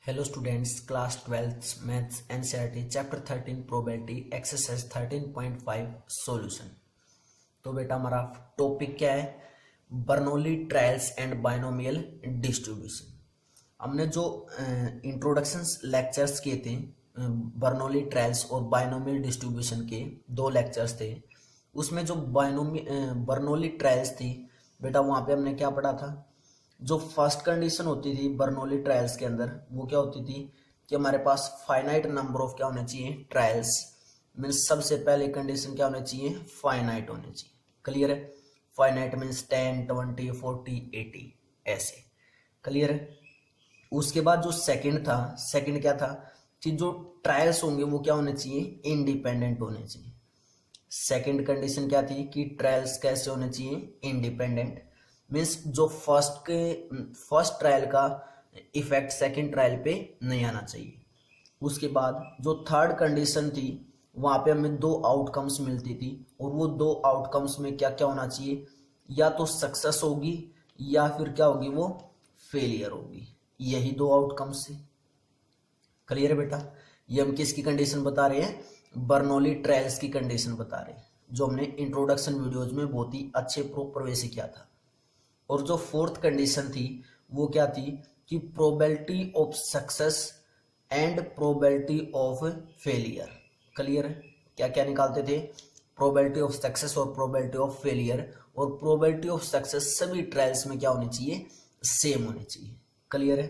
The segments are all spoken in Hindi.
Hello students, class 12 maths NCERT chapter 13 probability exercise 13.5 solution. तो बेटा हमारा टॉपिक क्या है? Bernoulli trials and binomial distribution. हमने जो इंट्रोडक्शंस लेक्चर्स किए थे बर्नौली ट्रायल्स और बाइनोमियल डिस्ट्रीब्यूशन के दो लेक्चर्स थे। उसमें जो बर्नौली ट्रायल्स थी बेटा, वहाँ पे हमने क्या पढ़ा था? जो फर्स्ट कंडीशन होती थी बर्नौली ट्रायल्स के अंदर वो क्या होती थी कि हमारे पास फाइनाइट नंबर ऑफ क्या होने चाहिए? ट्रायल्स। मीन्स सबसे पहले कंडीशन क्या होने चाहिए? फाइनाइट होने चाहिए। क्लियर है? फाइनाइट मीन्स 10, 20, 40, 80 ऐसे। क्लियर है? उसके बाद जो सेकंड था, सेकंड क्या था कि जो ट्रायल्स होंगे वो क्या होने चाहिए? इंडिपेंडेंट होने चाहिए। सेकंड कंडीशन क्या थी कि ट्रायल्स कैसे होने चाहिए? इंडिपेंडेंट। मीन्स जो फर्स्ट ट्रायल का इफेक्ट सेकंड ट्रायल पे नहीं आना चाहिए। उसके बाद जो थर्ड कंडीशन थी वहां पे हमें दो आउटकम्स मिलती थी और वो दो आउटकम्स में क्या क्या होना चाहिए? या तो सक्सेस होगी या फिर क्या होगी? वो फेलियर होगी। यही दो आउटकम्स थे। क्लियर है बेटा? ये हम किसकी कंडीशन बता रहे हैं? बर्नौली ट्रायल्स की कंडीशन बता रहे हैं, जो हमने इंट्रोडक्शन वीडियोज में बहुत ही अच्छे प्रॉपर वे से किया था। और जो फोर्थ कंडीशन थी वो क्या थी कि probability of success and probability of failure. Clear है? क्या क्या निकालते थे? प्रोबेबिलिटी ऑफ सक्सेस और प्रोबेबिलिटी ऑफ फेलियर। और प्रोबेबिलिटी ऑफ सक्सेस सभी ट्रायल्स में क्या होनी चाहिए? सेम होनी चाहिए। क्लियर है?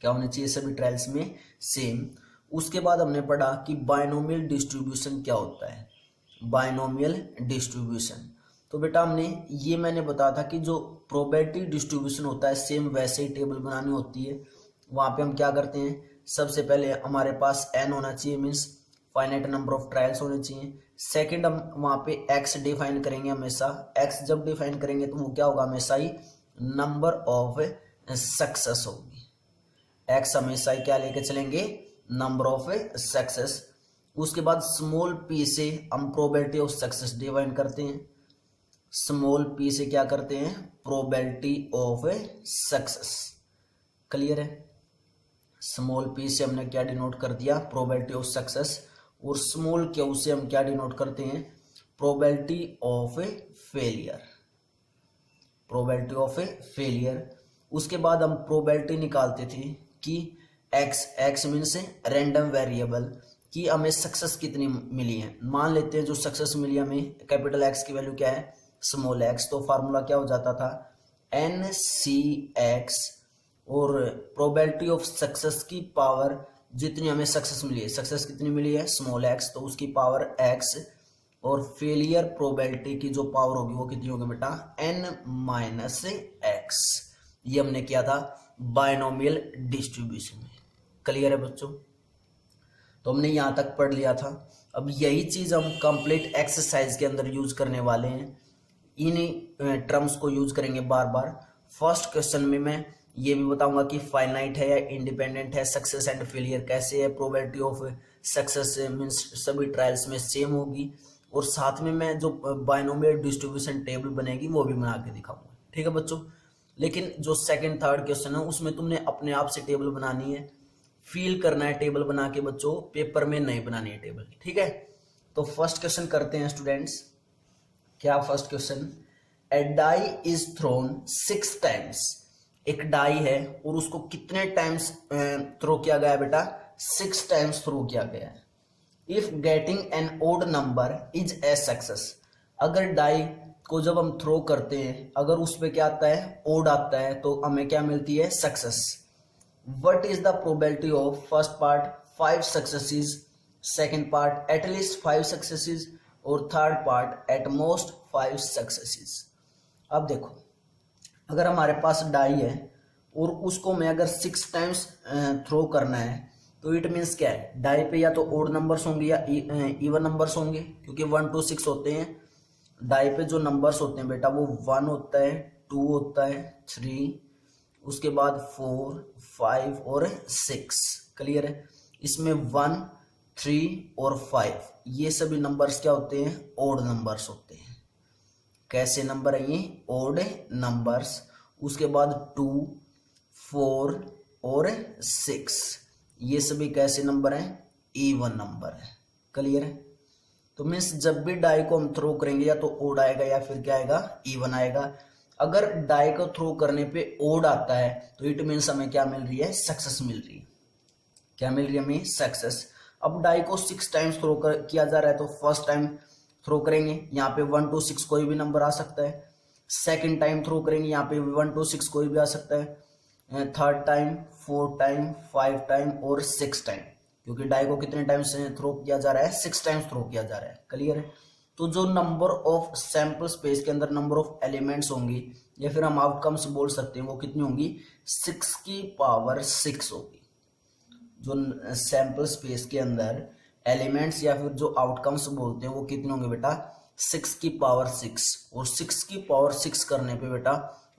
क्या होनी चाहिए? सभी ट्रायल्स में सेम। उसके बाद हमने पढ़ा कि बाइनोमियल डिस्ट्रीब्यूशन क्या होता है। बाइनोमियल डिस्ट्रीब्यूशन तो बेटा मैंने बताया था कि जो प्रोबेबिलिटी डिस्ट्रीब्यूशन होता है सेम वैसे ही टेबल बनानी होती है। वहां पे हम क्या करते हैं? सबसे पहले हमारे पास n होना चाहिए, means finite number of trials होने चाहिए। सेकंड हम वहां पे x डिफाइन करेंगे हमेशा। x जब डिफाइन करेंगे तो वो क्या होगा? हमेशा ही नंबर ऑफ सक्सेस होगी। x हमेशा ही क्या लेके चलेंगे? Number of success. उसके बाद स्मॉल p से हम प्रोबेबिलिटी ऑफ सक्सेस डिफाइन करते हैं। स्मॉल p से क्या करते हैं? Probability of success. क्लियर है? स्मॉल p से हमने क्या डिनोट कर दिया? Probability of success. और स्मॉल q से हम क्या डिनोट करते हैं? Probability of failure. Probability of failure. उसके बाद हम प्रोबेबिलिटी निकालते थे कि x मीन्स रैंडम वेरिएबल कि हमें सक्सेस कितनी मिली है। मान लेते हैं जो सक्सेस मिली हमें कैपिटल X की वैल्यू क्या है? Small x। तो फार्मूला क्या हो जाता था? NCX। और प्रोबेबिलिटी ऑफ सक्सेस की पावर जितनी हमें सक्सेस मिली है, सक्सेस कितनी मिली है? स्मॉल x, तो उसकी पावर x। और फेलियर प्रोबेबिलिटी की जो पावर होगी वो कितनी होगी बेटा? n-x। ये हमने किया था बाइनोमियल डिस्ट्रीब्यूशन में। क्लियर है बच्चों? तो हमने यहां तक पढ़ लिया था। अब यही चीज हम कंप्लीट एक्सरसाइज के अंदर यूज करने वाले हैं। इन टर्म्स को यूज करेंगे बार बार। फर्स्ट क्वेश्चन में मैं ये भी बताऊंगा कि फाइनाइट है या इंडिपेंडेंट है, सक्सेस एंड फेलियर कैसे है, प्रोबेबिलिटी ऑफ सक्सेस मींस सभी ट्रायल्स में सेम होगी। और साथ में मैं जो बाइनोमियल डिस्ट्रीब्यूशन टेबल बनेगी वो भी बना के दिखाऊंगा। ठीक है बच्चों? लेकिन जो सेकंड थर्ड क्वेश्चन है उसमें तुमने अपने आप से टेबल बनानी है, फील करना है टेबल बना के बच्चों, पेपर में नहीं बनानी है टेबल। ठीक है? तो फर्स्ट क्वेश्चन करते हैं स्टूडेंट्स। क्या first question? A die is thrown 6 times. एक डाई है और उसको कितने टाइम्स थ्रो किया गया है बेटा? 6 टाइम्स थ्रो किया गया है। If getting an odd number is a success. अगर डाई को जब हम थ्रो करते हैं अगर उस पे क्या आता है? ओड आता है, तो हमें क्या मिलती है? Success. What is the probability of first part 5 successes, second part at least 5 successes और third part at most 5 successes? अब देखो, अगर हमारे पास डाई है और उसको मैं अगर 6 टाइम्स थ्रो करना है तो इट मीन्स क्या है? डाई पे या तो ओड नंबर्स होंगे या इवन नंबर्स होंगे, क्योंकि 1 to 6 होते हैं। डाई पे जो नंबर्स होते हैं बेटा वो 1 होता है, 2 होता है, 3, उसके बाद 4, 5 और 6। क्लियर है? इसमें 1, 3 और 5 ये सभी नंबर्स क्या होते हैं? ओड नंबर्स होते हैं। कैसे नंबर है ये? Odd numbers. उसके बाद 2, 4, और 6, ये सभी कैसे नंबर हैं, इवन नंबर है। क्लियर है। तो मीन्स जब भी डाई को हम थ्रो करेंगे या तो ओड आएगा या फिर क्या आएगा, इवन आएगा। अगर डाई को थ्रो करने पे ओड आता है तो इट मीन्स हमें क्या मिल रही है, सक्सेस मिल रही है। क्या मिल रही है हमें, सक्सेस। अब डाई को 6 टाइम्स थ्रो किया जा रहा है तो फर्स्ट टाइम थ्रो करेंगे, यहाँ पे 1 to 6 कोई भी नंबर आ सकता है। सेकंड टाइम थ्रो करेंगे, यहाँ पे 1 to 6 कोई भी आ सकता है। थर्ड टाइम, 4 टाइम, 5 टाइम और 6 टाइम, क्योंकि डाई को कितने टाइम से थ्रो किया जा रहा है, 6 टाइम्स थ्रो किया जा रहा है। क्लियर है। तो जो नंबर ऑफ सैंपल स्पेस के अंदर नंबर ऑफ एलिमेंट्स होंगी या फिर हम आउटकम्स बोल सकते हैं, वो कितनी होंगी, 6 की पावर 6 होगी। जो सैंपल स्पेस के अंदर एलिमेंट्स या फिर जो आउटकम्स बोलते हैं वो कितने होंगे बेटा, 6 की पावर 6। और 6 की पावर 6 करने पे बेटा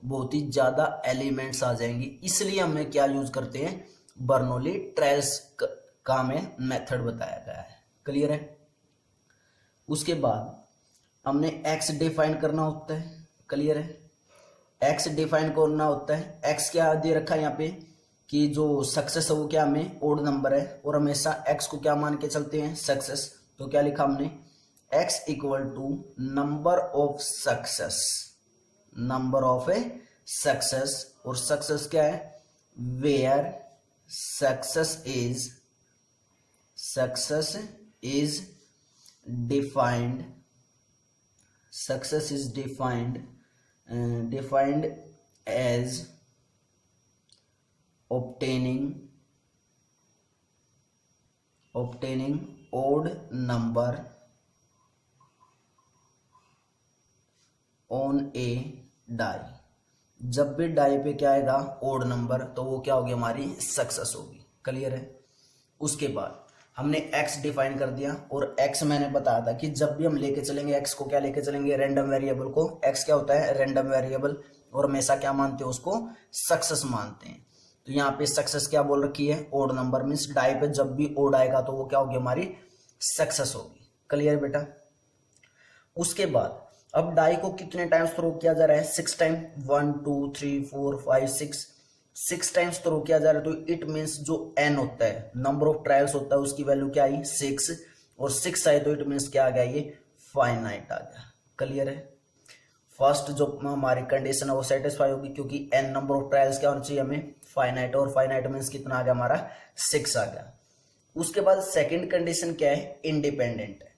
बहुत ही ज्यादा एलिमेंट्स आ जाएंगी, इसलिए हमें क्या यूज करते हैं, बर्नौली ट्रायल्स का हमें मेथड बताया गया है। क्लियर है। उसके बाद हमने एक्स डिफाइन करना होता है। क्लियर है। एक्स डिफाइन करना होता है। एक्स क्या दे रखा है यहाँ पे कि जो सक्सेस है वो क्या हमें ओड नंबर है, और हमेशा एक्स को क्या मान के चलते हैं, सक्सेस। तो क्या लिखा हमने, x equal to number of success, number of a success. और सक्सेस क्या है, where success is defined, success is defined as obtaining odd number on a die। जब भी डाई पे क्या आएगा, ओड नंबर, तो वो क्या होगी, हमारी सक्सेस होगी। क्लियर है। उसके बाद हमने x डिफाइन कर दिया, और x मैंने बताया था कि जब भी हम लेके चलेंगे x को, क्या लेके चलेंगे, रैंडम वेरिएबल को। x क्या होता है, रैंडम वेरिएबल, और हमेशा क्या मानते हैं उसको, सक्सेस मानते हैं। तो यहाँ पे सक्सेस क्या बोल रखी है, ओड नंबर। मीन्स डाई पे जब भी ओड आएगा तो वो क्या होगी, हमारी सक्सेस होगी। क्लियर बेटा। उसके बाद अब डाई को कितने टाइम्स थ्रो किया जा रहा है, 6 टाइम, 1 2 3 4 5 6 टाइम्स थ्रो किया जा रहा है। तो इट मीन्स जो n होता है, नंबर ऑफ ट्रायल्स होता है, उसकी वैल्यू क्या आई, 6, और 6 आई तो इट मीन्स क्या आ गया, ये फाइनाइट आ गया। क्लियर है। फर्स्ट जो हमारी कंडीशन है वो सेटिस्फाई होगी, क्योंकि n नंबर ऑफ ट्रायल्स क्या होना चाहिए हमें, फाइनाइट, और फाइनाइट मीन्स कितना आ गया हमारा, 6 आ गया। उसके बाद सेकेंड कंडीशन क्या है, इंडिपेंडेंट है।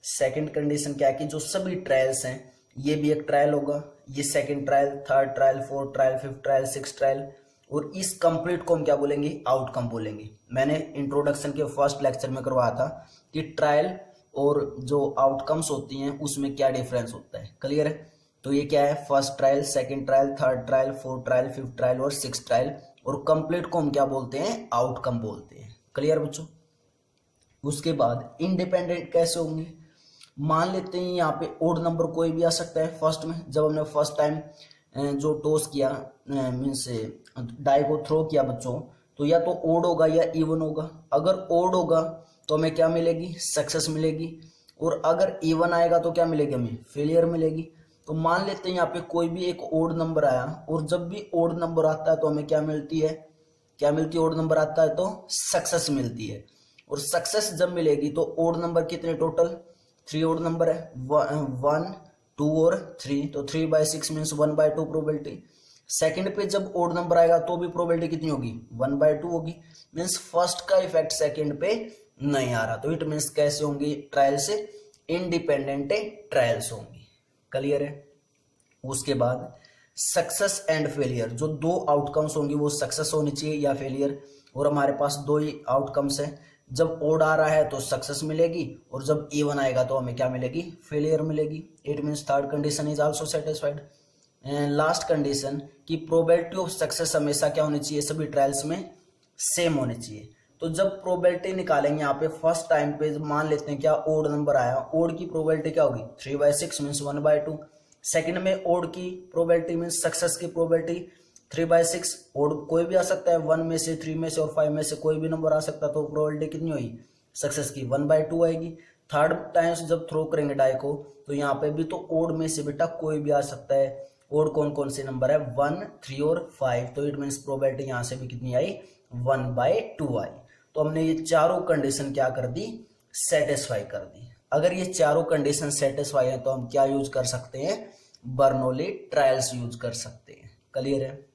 सेकेंड कंडीशन क्या है कि जो सभी ट्रायल्स हैं, ये भी एक ट्रायल होगा, ये second trial, third trial, fourth trial, fifth trial, six trial, और इस कंप्लीट को हम क्या बोलेंगे, आउटकम बोलेंगे। मैंने इंट्रोडक्शन के फर्स्ट लेक्चर में करवाया था कि ट्रायल और जो आउटकम्स होती हैं उसमें क्या डिफरेंस होता है। क्लियर है। तो ये क्या है, first trial, second trial, third trial, fourth trial, fifth trial और सिक्स ट्रायल, और कंप्लीट को हम क्या बोलते हैं, आउटकम बोलते हैं। क्लियर बच्चों। उसके बाद इंडिपेंडेंट कैसे होंगे, मान लेते हैं यहाँ पे ओड नंबर कोई भी आ सकता है। फर्स्ट में जब हमने फर्स्ट टाइम जो टॉस किया, मीन्स डाई को थ्रो किया बच्चों, तो या तो ओड होगा या इवन होगा। अगर ओड होगा तो हमें क्या मिलेगी, सक्सेस मिलेगी, और अगर इवन आएगा तो क्या मिलेगी, हमें फेलियर मिलेगी। तो मान लेते हैं यहाँ पे कोई भी एक ओड नंबर आया, और जब भी ओड नंबर आता है तो हमें क्या मिलती है, क्या मिलती है, ओड नंबर आता है तो सक्सेस मिलती है। और सक्सेस जब मिलेगी तो ओड नंबर कितने, टोटल 3 ओड नंबर है, 1 2 और 3, तो 3/6 मीन्स 1/2 प्रोबेबिलिटी। सेकंड पे जब ओड नंबर आएगा तो भी प्रोबेबिलिटी कितनी होगी, 1/2 होगी। मीन्स फर्स्ट का इफेक्ट सेकंड पे नहीं आ रहा, तो इट मीन्स कैसे होंगी ट्रायल से, इंडिपेंडेंट ट्रायल्स होंगी। क्लियर है। उसके बाद सक्सेस एंड फेलियर, जो दो आउटकम्स होंगी वो सक्सेस होनी चाहिए या फेलियर, और हमारे पास दो ही आउटकम्स हैं। जब ओड आ रहा है तो सक्सेस मिलेगी, और जब इवन आएगा तो हमें क्या मिलेगी, फेलियर मिलेगी। It means third condition is also satisfied. Last condition की प्रोबेबिलिटी ऑफ सक्सेस हमेशा क्या होनी चाहिए, सभी ट्रायल्स में सेम होनी चाहिए। तो जब प्रोबेबिलिटी निकालेंगे यहाँ पे फर्स्ट टाइम पे, मान लेते हैं क्या ओड नंबर आया, ओड की प्रोबेबिलिटी क्या होगी, 3/6 मीन्स 1/2। सेकंड में ओड की प्रोबेबिलिटी मीन्स सक्सेस की प्रोबेबिलिटी 3/6, ओड कोई भी आ सकता है, 1 में से, 3 में से और 5 में से कोई भी नंबर आ सकता है, तो प्रोबेबिलिटी कितनी हुई, सक्सेस की 1/2 आएगी। थर्ड टाइम जब थ्रो करेंगे डाई को, तो यहाँ पे भी तो ओड में से बेटा कोई भी आ सकता है, ओड कौन कौन से नंबर है 1, 3 और 5, तो इट मीन्स प्रोबेबिलिटी यहां से भी कितनी आई 1/2 आई। तो हमने ये चारों कंडीशन क्या कर दी सेटिस्फाई कर दी। अगर ये चारों कंडीशन सेटिस्फाई है तो हम क्या यूज कर सकते हैं बर्नौली ट्रायल्स यूज कर सकते हैं। क्लियर है।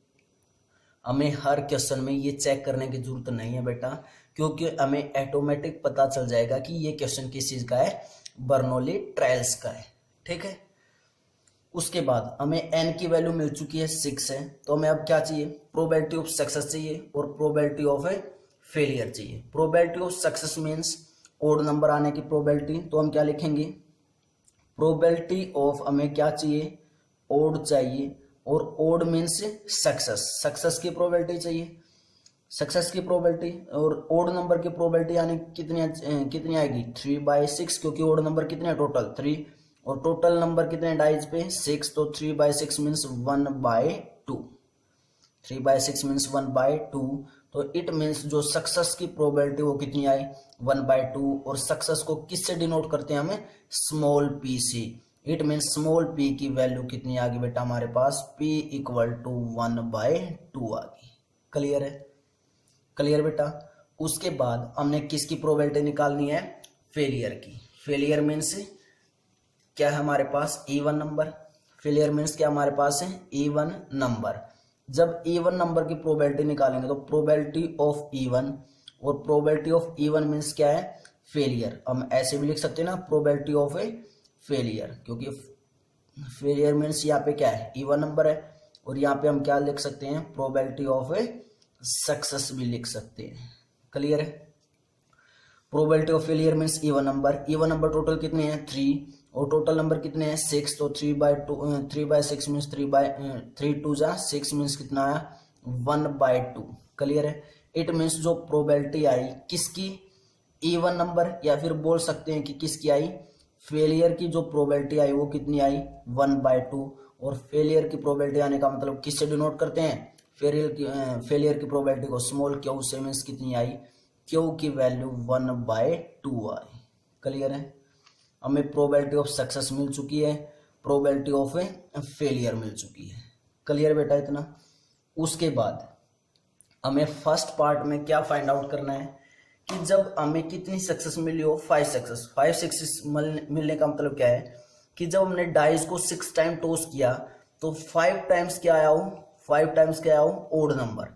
हमें हर क्वेश्चन में ये चेक करने की जरूरत नहीं है बेटा, क्योंकि हमें ऑटोमेटिक पता चल जाएगा कि ये क्वेश्चन किस चीज का है बर्नौली ट्रायल्स का है। ठीक है। उसके बाद हमें n की वैल्यू मिल चुकी है 6 है, तो हमें अब क्या चाहिए प्रोबेबिलिटी ऑफ सक्सेस चाहिए और प्रोबेबिलिटी ऑफ फेलियर चाहिए। Probability of success means odd number आने की प्रोबेबिलिटी, तो हम क्या लिखेंगे प्रोबेबिलिटी ऑफ हमें क्या चाहिए ओड चाहिए, और ओड मीन्स सक्सेस, सक्सेस की प्रोबेबिलिटी चाहिए, सक्सेस की प्रोबेबिलिटी, और ओड नंबर की प्रोबेबिलिटी यानी कितनी आएगी 3/6, क्योंकि ओड नंबर कितने टोटल 3 और टोटल नंबर कितने डाइज पे 6, तो 3/6 मीन्स 1/2, 3/6 मीन्स 1/2, तो इट मीन्स जो सक्सेस की प्रोबेबिलिटी वो कितनी आई 1/2, और सक्सेस को किससे डिनोट करते हैं हमें स्मॉल p से, इट मीन्स स्मॉल p की वैल्यू कितनी आ गई बेटा हमारे पास p = 1/2 आ गई। क्लियर है। क्लियर बेटा। उसके बाद हमने किसकी प्रोबेबिलिटी निकालनी है फेलियर की। फेलियर मीन्स क्या है हमारे पास इवन नंबर, फेलियर मीन्स क्या हमारे पास है इवन नंबर। जब इवन नंबर की प्रोबेबिलिटी निकालेंगे तो प्रोबेबिलिटी ऑफ इवन, और प्रोबेबिलिटी ऑफ इवन मीन्स क्या है फेलियर। हम ऐसे भी लिख सकते हैं ना प्रोबेबिलिटी ऑफ ए फेलियर, क्योंकि फेलियर मीन्स यहाँ पे क्या है इवन नंबर है, और यहाँ पे हम क्या लिख सकते हैं प्रोबेबिलिटी ऑफ ए सक्सेस भी लिख सकते हैं। क्लियर है। Probability of failure means even number total कितने हैं 3, और टोटल नंबर कितने हैं 6, तो 3/6 मीन्स 3 2 जा 6 मीन्स कितना आया 1/2। क्लियर है। इट मीन्स जो प्रोबेबिलिटी आई किसकी इवन नंबर, या फिर बोल सकते हैं कि किसकी आई फेलियर की जो प्रोबेबिलिटी आई वो कितनी आई 1/2, और फेलियर की प्रोबेबिलिटी आने का मतलब किससे डिनोट करते हैं फेलियर की प्रोबेबिलिटी को स्मॉल क्यू से, मीन्स कितनी आई क्यू की वैल्यू 1/2 आई। क्लियर है। हमें प्रोबेबिलिटी ऑफ सक्सेस मिल चुकी है, प्रोबेबिलिटी ऑफ फेलियर मिल चुकी है। क्लियर बेटा इतना। उसके बाद हमें फर्स्ट पार्ट में क्या फाइंड आउट करना है कि जब हमें कितनी सक्सेस मिली हो 5 सक्सेस मिलने का मतलब क्या है कि जब हमने डाइस को 6 टाइम टॉस किया तो 5 टाइम्स क्या आया हो 5 टाइम्स क्या आया हो odd number,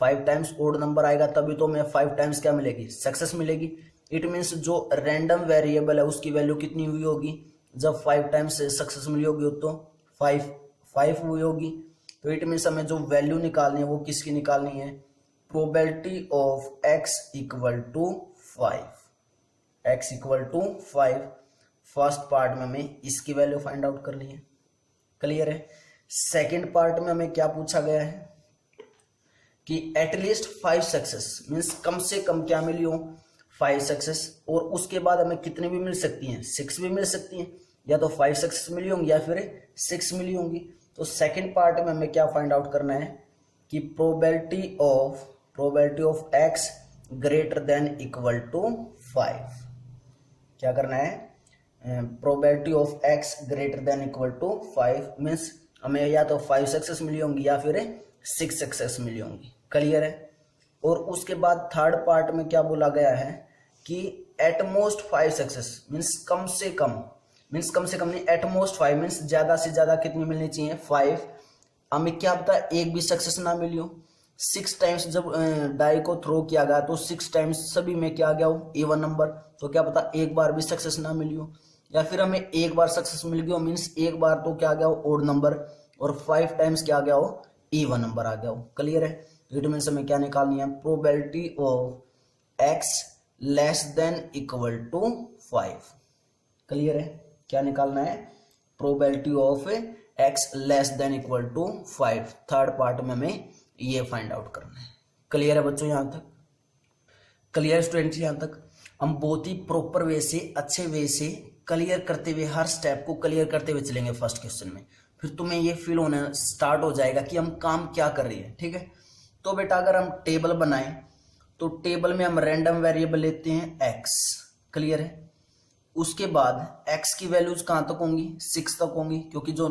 5 times odd number आएगा तभी तो हमें 5 टाइम्स क्या मिलेगी सक्सेस मिलेगी। इट मीन्स जो रैंडम वेरिएबल है उसकी वैल्यू कितनी हुई होगी जब 5 टाइम्स सक्सेस मिली होगी तो 5 हुई होगी। तो इट मीन्स हमें जो वैल्यू निकालनी है वो किसकी निकालनी है probability of x = 5, x = 5। First part में हमें इसकी वैल्यू फाइंड आउट करनी है। क्लियर है। सेकेंड पार्ट में हमें क्या पूछा गया है कि एटलीस्ट 5 सक्सेस मीन्स कम से कम क्या मिली हो 5 सक्सेस, और उसके बाद हमें कितनी भी मिल सकती हैं 6 भी मिल सकती हैं, या तो 5 सक्सेस मिली होंगी या फिर 6 मिली होंगी। तो सेकंड पार्ट में हमें क्या फाइंड आउट करना है कि प्रोबेबिलिटी ऑफ x > 5। क्या करना है प्रोबेबिलिटी ऑफ x > 5 मीन्स हमें या तो 5 सक्सेस मिली होंगी या फिर 6 सक्सेस मिली होंगी। क्लियर है। और उसके बाद थर्ड पार्ट में क्या बोला गया है कि एटमोस्ट 5 सक्सेस मीन्स कम से कम नहीं एटमोस्ट 5 मीन्स ज्यादा से ज्यादा कितनी मिलनी चाहिए 5। हमें क्या पता एक भी सक्सेस ना मिली हो। 6 टाइम्स जब डाई को थ्रो किया गया तो 6 टाइम्स सभी में क्या आ गया हो इवन नंबर, तो क्या पता एक बार भी सक्सेस ना मिली हो, या फिर हमें एक बार सक्सेस मिल गया हो मीन्स एक बार तो क्या आ गया हो ओड नंबर, और 5 टाइम्स क्या आ गया हो इवन नंबर आ गया हो। क्लियर है। इट मीन्स हमें क्या निकालनी है प्रोबेबिलिटी ऑफ x < 5। क्लियर है। क्या निकालना है probability of x < 5। Third part में हमें ये फाइंड आउट करना है। क्लियर है बच्चों यहां तक। क्लियर स्टूडेंट्स यहां तक हम बहुत ही प्रॉपर वे से अच्छे वे से क्लियर करते हुए हर स्टेप को क्लियर करते हुए चलेंगे फर्स्ट क्वेश्चन में, फिर तुम्हें ये फील होना स्टार्ट हो जाएगा कि हम काम क्या कर रहे हैं। ठीक है। तो बेटा अगर हम टेबल बनाएं तो टेबल में हम रैंडम वेरिएबल लेते हैं x। क्लियर है। उसके बाद x की वैल्यूज कहां तक होंगी 6 तक होंगी, क्योंकि जो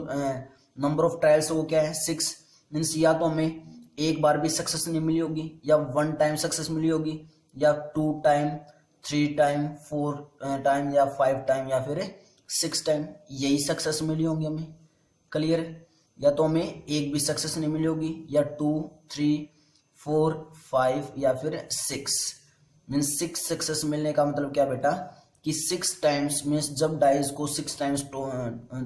नंबर ऑफ ट्रायल्स वो क्या है 6, मीन्स या तो हमें एक बार भी सक्सेस नहीं मिली होगी, या 1 टाइम सक्सेस मिली होगी, या 2 टाइम, 3 टाइम, 4 टाइम, या 5 टाइम, या फिर 6 टाइम, यही सक्सेस मिली होंगी हमें। क्लियर है? या तो हमें एक भी सक्सेस नहीं मिली होगी, या 2, 3, 4, 5, या फिर 6, मीन्स 6 सक्सेस मिलने का मतलब क्या बेटा कि 6 टाइम्स, मीन्स जब डाइस को 6 टाइम्स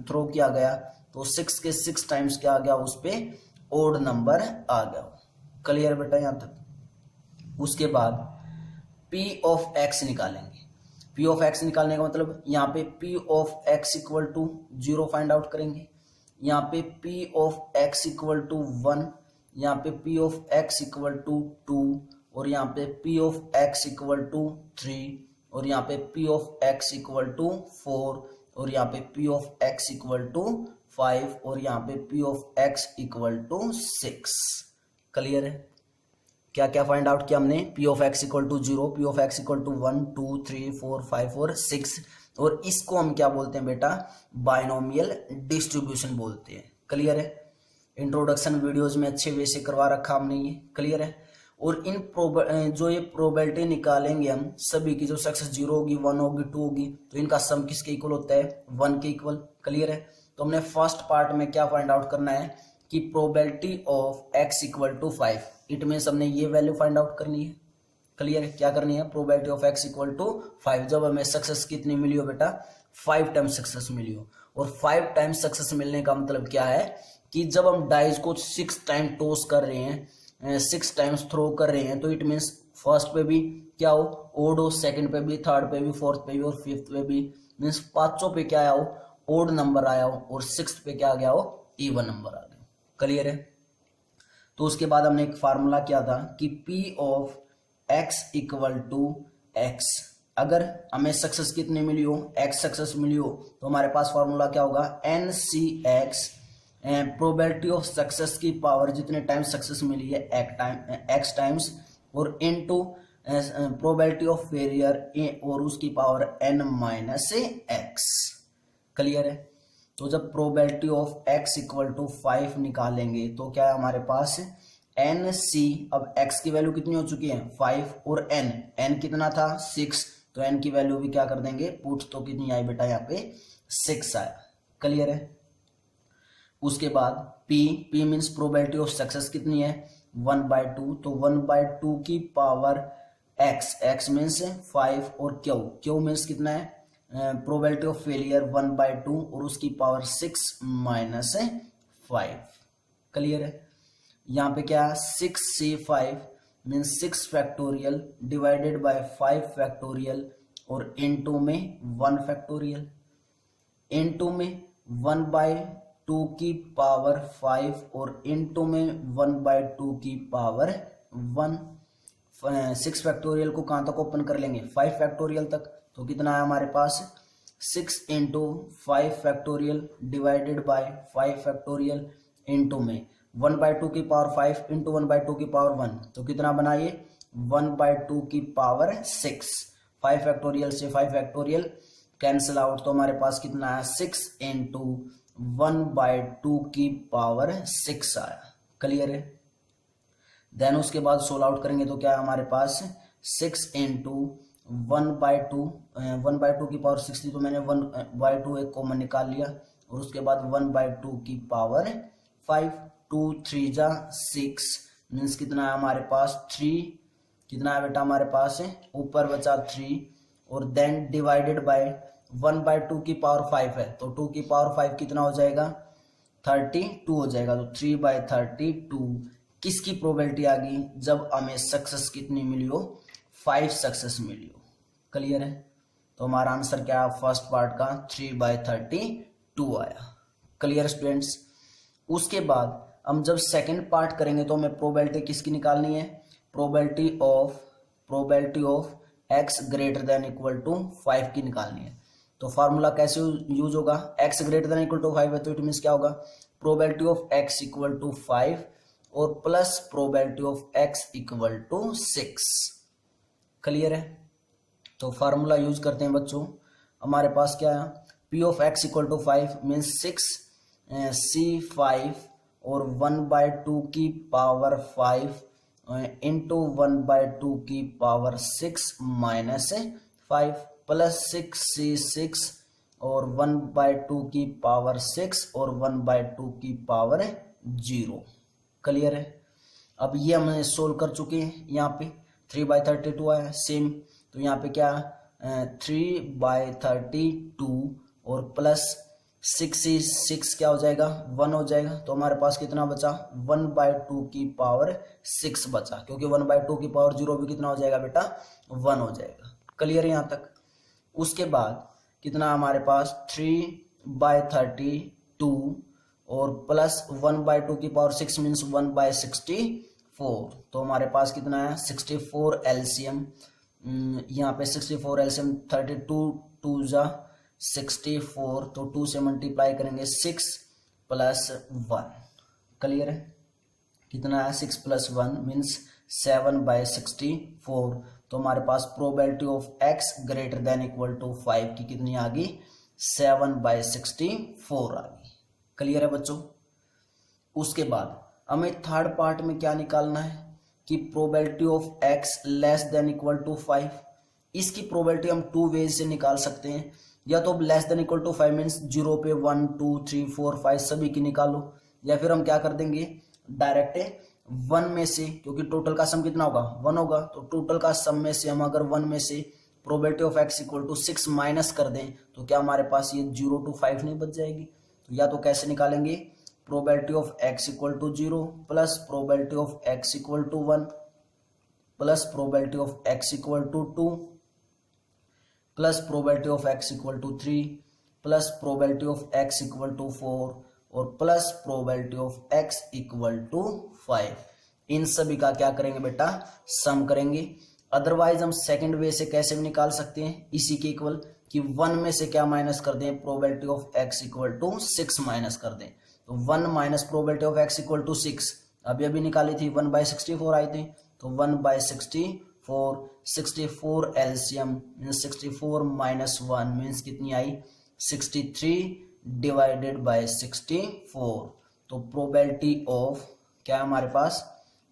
थ्रो किया गया तो 6 के 6 टाइम्स क्या आ गया, उस पे ओड नंबर आ गया। क्लियर बेटा यहां तक? उसके बाद P ऑफ X निकालेंगे। P ऑफ X निकालने का मतलब यहाँ पे P of X equal to 0 find out करेंगे, यहाँ पे P of X equal to 1, यहाँ पे P of X equal to 2, और यहाँ पे P of X equal to 3, और यहाँ पे P of X equal to 4, और यहाँ पे P of X equal to 5, और यहाँ पे P of X equal to 6। Clear है? क्या क्या फाइंड आउट किया हमने? P of X equal to 0, P of X equal to 1, 2, 3, 4, 5 और 6, और इसको हम क्या बोलते हैं बेटा? बाइनोमियल डिस्ट्रीब्यूशन बोलते हैं। क्लियर है? इंट्रोडक्शन वीडियोज में अच्छे वे से करवा रखा हमने ये। क्लियर है? और इन जो ये प्रोबेबिलिटी निकालेंगे हम सभी की, जो सक्सेस 0 होगी, 1 होगी, 2 होगी, तो इनका सम किसके इक्वल होता है? 1 के इक्वल। क्लियर है? तो हमने फर्स्ट पार्ट में क्या फाइंड आउट करना है कि probability of X equal to 5, it means हमने ये वैल्यू फाइंड आउट करनी है। क्लियर है? क्या करनी है? Probability of X equal to 5, जब हमें सक्सेस कितनी मिली हो बेटा? 5 टाइम सक्सेस मिली हो। और 5 टाइम सक्सेस मिलने का मतलब क्या है कि जब हम डाइस को 6 टाइम टॉस कर रहे हैं, 6 टाइम्स थ्रो कर रहे हैं, तो इट मीन्स फर्स्ट पे भी क्या हो? ओड हो, सेकंड पे भी, थर्ड पे भी, फोर्थ पे भी, और फिफ्थ पे भी, मीन्स पांचों पे क्या आया हो? ओड नंबर आया हो, और सिक्स्थ पे क्या आ गया हो? इवन नंबर आ गया। क्लियर है? तो उसके बाद हमने एक फार्मूला किया था कि P of X equal to X, अगर हमें सक्सेस कितनी मिली हो? X सक्सेस मिली हो, तो हमारे पास फार्मूला क्या होगा? NCX, प्रोबेबिलिटी ऑफ सक्सेस की पावर जितने टाइम सक्सेस मिली है X टाइम्स, और इनटू प्रोबेबिलिटी ऑफ फेलियर और उसकी power N minus X। Clear है? तो जब probability of X equal to 5 निकालेंगे तो क्या है हमारे पास? NC, अब X की वैल्यू कितनी हो चुकी है? 5, और N कितना था? 6, तो N की वैल्यू भी क्या कर देंगे? पुट, तो कितनी आई बेटा? यहाँ पे 6 आया। क्लियर है? उसके बाद P means probability of success कितनी है? 1/2, तो 1/2 की पावर X मीन्स 5, और Q मीन्स कितना है? प्रोबेबिलिटी ऑफ फेलियर 1/2, और उसकी पावर 6 माइनस 5। क्लियर है? यहाँ पे क्या? 6 से 5 means 6 factorial divided by 5 factorial, और इनटू में 1 फैक्टोरियल, इनटू में 1/2 की पावर 5, और इनटू में 1/2 की पावर 1। 6 फैक्टोरियल को कहां तक ओपन कर लेंगे? 5 फैक्टोरियल तक। तो कितना है हमारे पास? 6 into 5 factorial divided by 5 factorial, into में 1/2 की पावर 5 इंटू 1/2 की पावर 1, तो कितना बना ये? 1/2 की पावर 6। 5 फैक्टोरियल से 5 फैक्टोरियल कैंसिल आउट, तो हमारे पास कितना है? 6 इंटू 1/2 की पावर 6 आया। क्लियर है? देन उसके बाद सोल्व आउट करेंगे तो क्या है हमारे पास? 6 इंटू 1/2 की पावर 6 थी, तो मैंने 1/2 एक कॉमन निकाल लिया, और उसके बाद 1/2 की पावर 5, 2 3 जा 6, मीन्स कितना है हमारे पास? 3। कितना है बेटा हमारे पास? ऊपर बचा 3, और देन डिवाइडेड बाय 1/2 की पावर 5 है, तो 2 की पावर 5 कितना हो जाएगा? 32 हो जाएगा। तो 3/32 किसकी प्रोबेबिलिटी आ गई? जब हमें सक्सेस कितनी मिली हो? 5 सक्सेस मिली हो। क्लियर है? तो हमारा आंसर क्या है फर्स्ट पार्ट का? 3/32 आया। Clear students? उसके बाद हम जब सेकंड पार्ट करेंगे तो हमें प्रोबेबिलिटी किसकी निकालनी है? Probability of x greater than equal to 5 की निकालनी है। तो फार्मूला कैसे यूज होगा? x greater than equal to 5 है, तो इट मीन्स क्या होगा? Probability of x equal to 5 और plus probability of x equal to 6। Clear है? तो फार्मूला यूज करते हैं बच्चों। हमारे पास क्या है? P of x equal to 5 means 6 C5 और 1/2 की पावर 5 इंटू 1/2 की पावर 6 माइनस 5 प्लस 6C6 और 1/2 की पावर 6 और 1/2 की पावर 0। क्लियर है। अब ये हमने सोल्व कर चुके हैं। यहाँ पे 3/32 आया सेम, तो यहाँ पे क्या 3/32 और प्लस 6 क्या हो जाएगा 1 हो जाएगा। तो हमारे पास कितना बचा 1/2 की पावर 6 बचा, क्योंकि 1/2 की पावर 0 भी कितना हो जाएगा बेटा 1 हो जाएगा। क्लियर है यहाँ तक। उसके बाद कितना हमारे पास 3/32 और प्लस 1/2 की पावर 6 मीन्स 1/64। तो हमारे पास कितना है 64 एलसीएम। यहाँ पे 64 एलसीएम 32 2 जा 64, तो 2 से मल्टीप्लाई करेंगे 6 प्लस 1। क्लियर है। कितना है 6 प्लस 1 मीन्स 7/64। तो हमारे पास probability of x greater than equal to 5 की कितनी आ गई 7/64 आ गई। क्लियर है बच्चों। उसके बाद हमें थर्ड पार्ट में क्या निकालना है कि probability of x less than equal to 5। इसकी प्रोबेबिलिटी हम 2 वेज से निकाल सकते हैं। या तो less than equal to 5 means 0 पे 1 2 3 4 5 सभी की निकालो, या फिर हम क्या कर देंगे डायरेक्ट 1 में से, क्योंकि टोटल का सम कितना होगा 1 होगा, तो टोटल का सम में से हम अगर 1 में से probability of x equal to 6 minus कर दें तो क्या हमारे पास ये 0 to 5 नहीं बच जाएगी। तो या तो कैसे निकालेंगे probability of x equal to 0 plus probability of x equal to 1 plus probability of x equal to 2 plus probability of x equal to 3 plus probability of x equal to 4 और plus probability of x equal to 5। इन सभी का क्या करेंगे बेटा सम करेंगे। अदरवाइज हम सेकंड वे से कैसे भी निकाल सकते हैं इसी के इक्वल कि 1 में से क्या माइनस कर दें probability of x equal to 6 minus कर दें। तो 1 minus probability of x equal to 6 अभी अभी निकाली थी 1/64 आई थी, तो 1/64 64 एलसीएम मीन्स 64 माइनस 1 मीन्स कितनी आई 63 डिवाइडेड बाय 64। तो प्रोबेबिलिटी ऑफ क्या है हमारे पास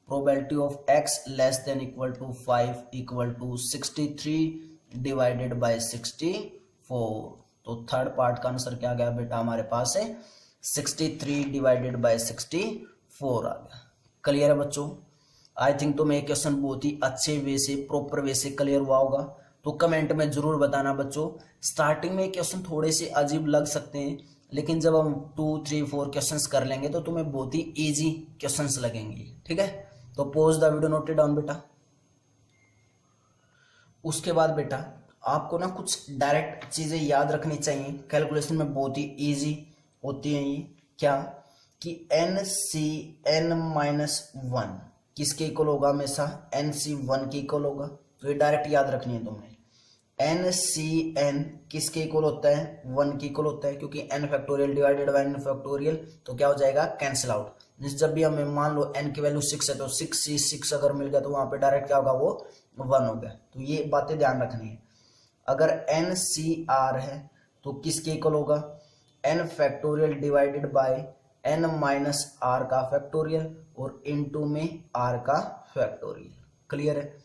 probability of x less than equal to 5 equal to 63 divided by 64। तो थर्ड पार्ट का आंसर क्या गया बेटा हमारे पास है 63 डिवाइडेड बाय 64 आ गया। क्लियर है बच्चों। आई थिंक तुम्हें ये क्वेश्चन बहुत ही अच्छे वे से प्रॉपर वे से क्लियर हुआ होगा, तो कमेंट में जरूर बताना बच्चों। स्टार्टिंग में क्वेश्चन थोड़े से अजीब लग सकते हैं, लेकिन जब हम 2 3 4 क्वेश्चंस कर लेंगे तो तुम्हें बहुत ही इजी क्वेश्चंस लगेंगे। ठीक है, तो pause the video, note it down बेटा। उसके बाद बेटा आपको ना कुछ डायरेक्ट चीजें याद रखनी चाहिए, कैलकुलेशन में बहुत ही इजी होती है ये। क्या कि NC(n-1) किसके इक्वल होगा हमेशा NC1 के इक्वल होगा। तो ये डायरेक्ट याद रखनी है तुमने। NCN किसके इक्वल होता है 1 के इक्वल होता है, क्योंकि n factorial divided by n factorial तो क्या हो जाएगा कैंसिल आउट। जब भी हमें मान लो n की वैल्यू 6 है तो 6C6 अगर मिल गया तो वहां पे डायरेक्ट क्या होगा वो 1 हो गया। तो ये बातें ध्यान रखनी है। अगर NCR है तो किसके इक्वल होगा n factorial divided by n minus r का फैक्टोरियल और इनटू में r का फैक्टोरियल। क्लियर है।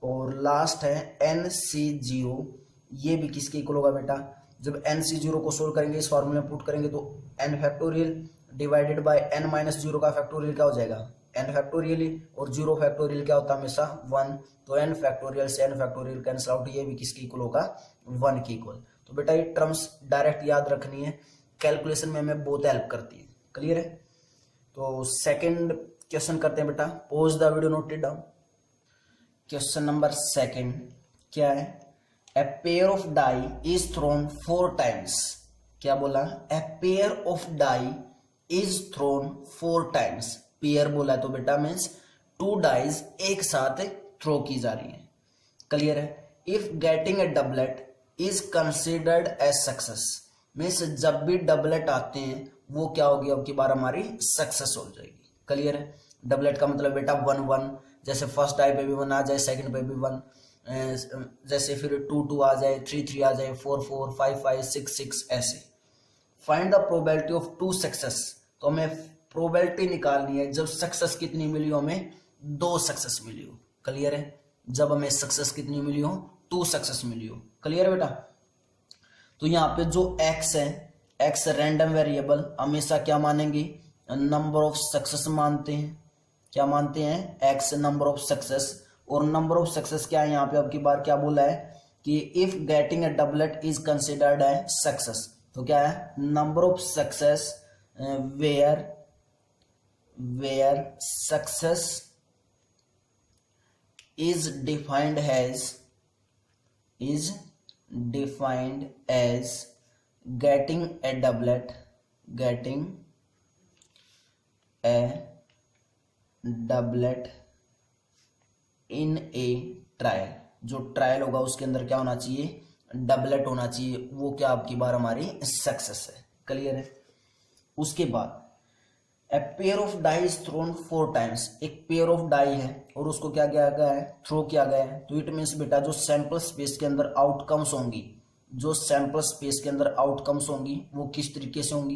और लास्ट है NC0, ये भी किसके इक्वल होगा बेटा जब NC0 को सोल्व करेंगे इस फॉर्मूले में पुट करेंगे तो n factorial divided by n minus 0 का फैक्टोरियल क्या हो जाएगा n फैक्टोरियल ही, और 0 फैक्टोरियल क्या होता है हमेशा 1, तो n फैक्टोरियल से n फैक्टोरियल कैंसिल आउट, ये भी किसके इक्वल होगा 1 के इक्वल। तो बेटा ये टर्म्स डायरेक्ट याद रखनी है, कैलकुलेशन में हमें बहुत हेल्प करती है। क्लियर है। तो सेकंड क्वेश्चन करते हैं बेटा, pause the video, note it down. Question number second क्या है, a pair of die is thrown 4 times. क्या बोला, a pair of die is thrown 4 times. Pair बोला तो बेटा मीन्स 2 डाइज एक साथ थ्रो की जा रही है। क्लियर है। If getting a doublet is considered as success, means जब भी डबलेट आते हैं वो क्या होगी अब की बार हमारी सक्सेस हो जाएगी। क्लियर है। डबलेट का मतलब बेटा 1 1, जैसे फर्स्ट डाई पे भी 1 आ जाए, सेकंड पे भी 1, जैसे फिर 2 2 आ जाए, 3 3 आ जाए, 4 4 5 5 6 6 ऐसे find the probability of 2 success, तो हमें प्रोबेबिलिटी निकालनी है जब सक्सेस कितनी मिली हो, हमें 2 सक्सेस मिली हो। क्लियर है? जब हमें सक्सेस कितनी मिली हो, 2 सक्सेस मिली हो। क्लियर है बेटा? तो यहाँ पे जो x है, x रैंडम वेरिएबल हमेशा क्या मानेंगे, नंबर ऑफ सक्सेस मानते हैं। क्या मानते हैं? x number of success. और नंबर ऑफ सक्सेस क्या है, यहाँ पे अब की बार क्या बोला है कि if getting a doublet is considered a success, तो क्या है, number of success where success is defined as getting a doublet in a trial। जो ट्रायल होगा उसके अंदर क्या होना चाहिए, डबलेट होना चाहिए, वो क्या आपकी बार हमारी सक्सेस है। क्लियर है? उसके बाद a pair of die is thrown 4 times, एक पेयर ऑफ डाई है और उसको क्या किया गया है, थ्रो किया गया है। तो इट मीन्स बेटा जो सैंपल स्पेस के अंदर आउटकम्स होंगी, जो सैंपल स्पेस के अंदर आउटकम्स होंगी वो किस तरीके से होंगी,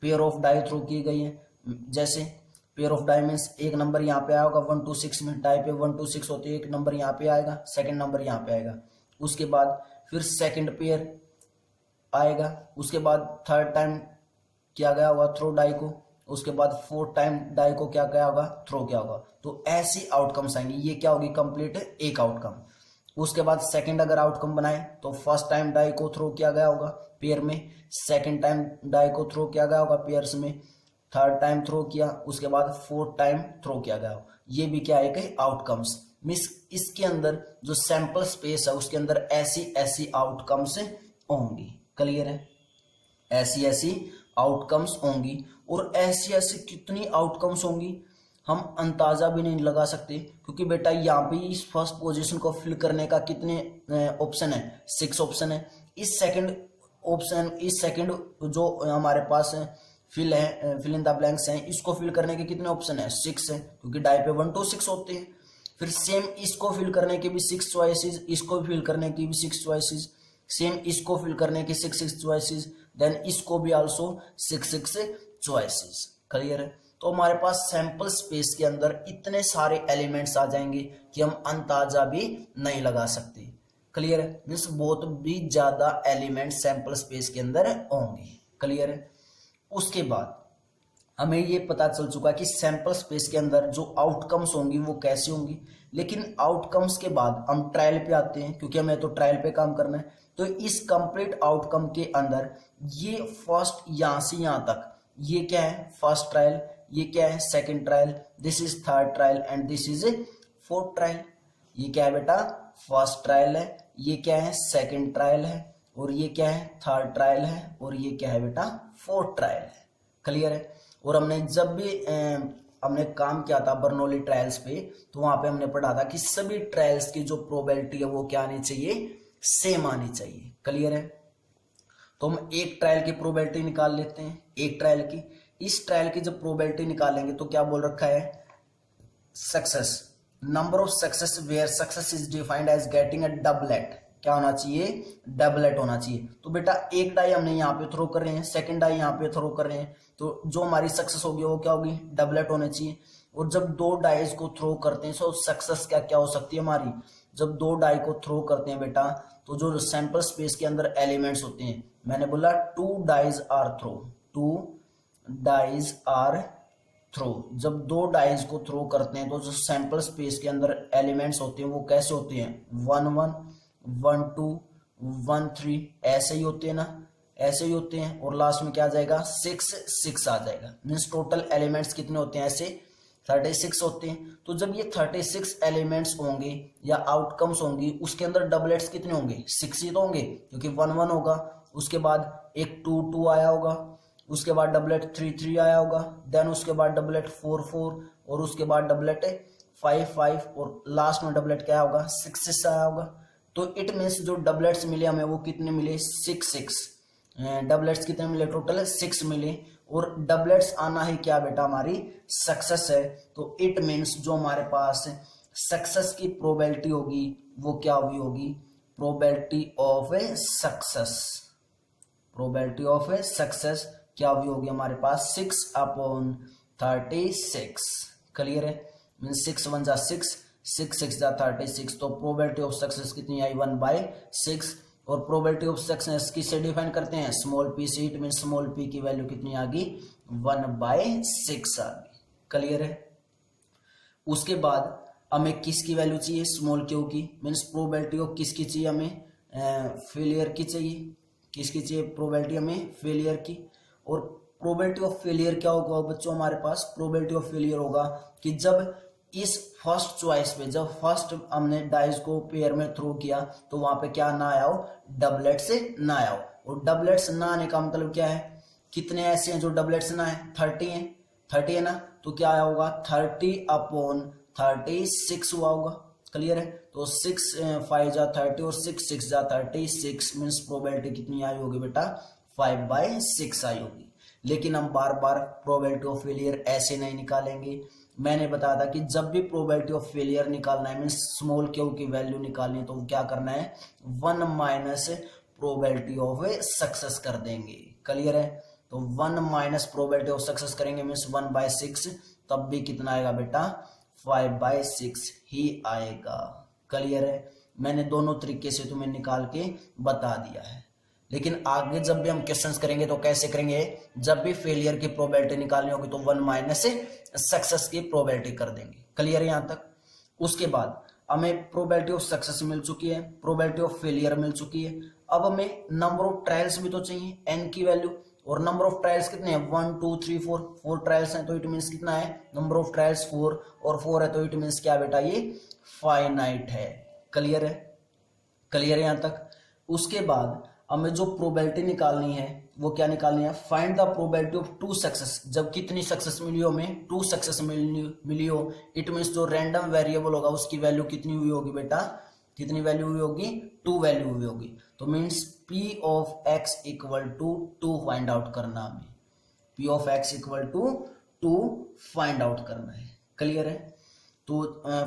पेयर ऑफ डाई थ्रो की गई है। जैसे पेयर ऑफ डाई मीन्स एक नंबर यहाँ पे आया होगा 1 2 6 में, डाई पे 1 2 6 होती है, एक नंबर यहाँ पे आएगा, सेकंड नंबर यहाँ पे आएगा, उसके बाद फिर सेकंड पेयर आएगा, उसके बाद थर्ड टाइम किया गया होगा थ्रो डाई को, उसके बाद 4th टाइम डाई को क्या किया होगा, थ्रो किया होगा। तो ऐसी आउटकम्स आएंगे, ये क्या होगी, कंप्लीट एक आउटकम। उसके बाद सेकंड अगर आउटकम बनाए तो फर्स्ट टाइम डाई को थ्रो किया गया होगा पेयर में, सेकंड टाइम डाई को थ्रो किया गया होगा पेयर्स में, थर्ड टाइम थ्रो किया, उसके बाद 4th टाइम थ्रो किया गया। ये भी क्या है कि आउटकम्स मीन्स इसके अंदर जो सैंपल स्पेस है उसके अंदर ऐसी ऐसी आउटकम्स होंगी। क्लियर है? ऐसी ऐसी आउटकम्स होंगी, और ऐसी ऐसी कितनी आउटकम्स होंगी हम अंदाजा भी नहीं लगा सकते, क्योंकि बेटा यहाँ पे इस फर्स्ट पोजीशन को फिल करने का कितने ऑप्शन है, 6 ऑप्शन है। इस सेकंड जो हमारे पास फिल इन द ब्लैंक्स हैं, इसको फिल करने के कितने ऑप्शन है, 6 है, क्योंकि डाई पे 1 2 6 होते हैं। फिर सेम इसको फिल करने के भी 6 चॉइसेस, इसको फिल करने की भी 6 चॉइसेस, सेम इसको फिल करने की 6 चॉइसेस, देन इसको भी आल्सो 6 चॉइसेस। क्लियर है? तो हमारे पास सैंपल स्पेस के अंदर इतने सारे एलिमेंट्स आ जाएंगे कि हम अंदाजा भी नहीं लगा सकते। क्लियर है? मीन्स बहुत भी ज्यादा एलिमेंट सैंपल स्पेस के अंदर होंगे। क्लियर है? उसके बाद हमें ये पता चल चुका कि सैंपल स्पेस के अंदर जो आउटकम्स होंगी वो कैसे होंगी, लेकिन आउटकम्स के बाद हम ट्रायल पे आते हैं, क्योंकि हमें तो ट्रायल पे काम करना है। तो इस कंप्लीट आउटकम के अंदर ये फर्स्ट यहां से यहां तक ये क्या है, फर्स्ट ट्रायल, ये क्या है, second trial, this is third trial and this is 4th trial. ये क्या है बेटा, फर्स्ट ट्रायल है, ये क्या है, सेकंड ट्रायल है, और ये क्या है, थर्ड ट्रायल है, और ये क्या है बेटा, 4th ट्रायल है। क्लियर है? और हमने जब भी हमने काम किया था बर्नौली ट्रायल्स पे, तो वहां पे हमने पढ़ा था कि सभी ट्रायल्स की जो प्रोबेबिलिटी है वो क्या आनी चाहिए, सेम आनी चाहिए। क्लियर है? तो हम एक ट्रायल की प्रोबेबिलिटी निकाल लेते हैं, एक ट्रायल की। इस ट्रायल की जब प्रोबेबिलिटी निकालेंगे तो क्या बोल रखा है, success, number of success where success is defined as getting a doublet, क्या होना चाहिए, डबलेट होना चाहिए। तो बेटा एक डाई हमने यहाँ पे थ्रो कर रहे हैं, सेकंड डाई यहाँ पे थ्रो कर रहे हैं, तो जो हमारी सक्सेस होगी वो क्या होगी, डबलेट होनी चाहिए। और जब 2 डाइज को थ्रो करते हैं तो सक्सेस क्या क्या हो सकती है हमारी, जब 2 डाई को थ्रो करते हैं बेटा तो जो सैंपल स्पेस के अंदर एलिमेंट्स होते हैं, मैंने बोला 2 dice are throw, 2 dice are throw, जब 2 डाइज को थ्रो करते हैं तो जो सैंपल स्पेस के अंदर एलिमेंट्स होते हैं वो कैसे होते हैं, 1 1 1 2 1 3, ऐसे ही होते हैं ना, ऐसे ही होते हैं। और लास्ट में क्या आ जाएगा, 6 6 आ जाएगा। मीन्स टोटल एलिमेंट्स कितने होते हैं, ऐसे 36 होते हैं। तो जब ये 36 एलिमेंट्स होंगे या आउटकम्स होंगी, उसके अंदर डबलेट्स कितने होंगे, 6 ही तो होंगे, क्योंकि 1 1 होगा, उसके बाद एक 2 2 आया होगा, उसके बाद डबलेट 3 3 आया होगा, देन उसके बाद डबलेट 4 4, और उसके बाद डबलेट 5 5, और लास्ट में डबलेट क्या होगा, 6 6 आया होगा। तो इट मीन्स जो डबलेट्स मिले हमें वो कितने मिले, 6 6, डबलेट्स कितने मिले, टोटल 6 मिले। और डबलेट्स आना ही क्या बेटा, हमारी सक्सेस है। तो इट मीन्स जो हमारे पास सक्सेस की प्रोबेबिलिटी होगी वो क्या हुई होगी, probability of a success, probability of success क्या हुई होगी हमारे पास 6/36। क्लियर है, मीन 6 1 जा 6, 6 6 जा 36। तो प्रोबेबिलिटी ऑफ सक्सेस कितनी आई 1/6। और प्रोबेबिलिटी ऑफ सक्सेस किससे डिफाइन करते हैं, स्मॉल पी से। इट मीन स्मॉल पी की वैल्यू कितनी आ गई 1/6 आ गई। क्लियर है। उसके बाद हमें किसकी वैल्यू चाहिए, स्मॉल क्यू की। मीन्स प्रोबेबिलिटी ऑफ किसकी चाहिए हमें, फेलियर की चाहिए। किसकी चाहिए, प्रोबेबिलिटी हमें फेलियर की। और प्रोबेबिलिटी ऑफ फेलियर क्या होगा बच्चों, हमारे पास प्रोबेबिलिटी ऑफ फेलियर होगा कि जब इस फर्स्ट चॉइस पे, जब फर्स्ट हमने डाइस को पेयर में थ्रो किया तो वहां पे क्या ना आया हो, डबलेट से ना आया हो। और डबलेट से ना आने का मतलब क्या है, कितने ऐसे हैं जो डबलेट से ना है, 30 है। 30 है ना, तो क्या आया होगा 30/36 हुआ होगा। क्लियर है। तो 6 5 जा 30 और 6 6 जा 36 मीन्स प्रोबेबिलिटी कितनी आई होगी बेटा 5/6 आई होगी। लेकिन हम बार बार प्रोबेबिलिटी ऑफ फेलियर ऐसे नहीं निकालेंगे। मैंने बताया था कि जब भी प्रोबेबिलिटी ऑफ फेलियर निकालना है मीन्स स्मॉल क्यू की वैल्यू निकालनी है तो क्या करना है 1 माइनस प्रोबेबिलिटी ऑफ सक्सेस कर देंगे। क्लियर है। तो 1 माइनस प्रोबेबिलिटी ऑफ सक्सेस करेंगे मीन्स 1/6, तब भी कितना आएगा बेटा 5/6 ही आएगा। क्लियर है। मैंने दोनों तरीके से तुम्हें निकाल के बता दिया है। लेकिन आगे जब भी हम क्वेश्चंस करेंगे तो कैसे करेंगे, जब भी फेलियर की प्रोबेबिलिटी निकालनी होगी तो 1 माइनस सक्सेस की प्रोबेबिलिटी कर देंगे। क्लियर है यहां तक। उसके बाद हमें प्रोबेबिलिटी ऑफ सक्सेस मिल चुकी है, प्रोबेबिलिटी ऑफ फेलियर मिल चुकी है। अब हमें नंबर ऑफ ट्रायल्स भी तो चाहिए, एन की वैल्यू। और नंबर ऑफ ट्रायल्स कितने हैं 1 2 3 4, 4 ट्रायल्स हैं तो इट मीन्स कितना है नंबर ऑफ ट्रायल्स 4, और 4 है तो इट मीन्स क्या बेटा ये फाइनाइट है। क्लियर है। क्लियर है यहां तक। उसके बाद हमें जो प्रोबेबिलिटी निकालनी है वो क्या निकालनी है, find the probability of 2 success. जब कितनी सक्सेस मिली हो, हमें 2 सक्सेस मिली हो, इट मीन्स जो रैंडम वेरिएबल होगा उसकी वैल्यू कितनी हुई होगी बेटा, कितनी वैल्यू हुई होगी 2 वैल्यू हुई होगी। तो means P of x equal to 2 find out करना हमें, P of x equal to 2 find out करना है। क्लियर है। तो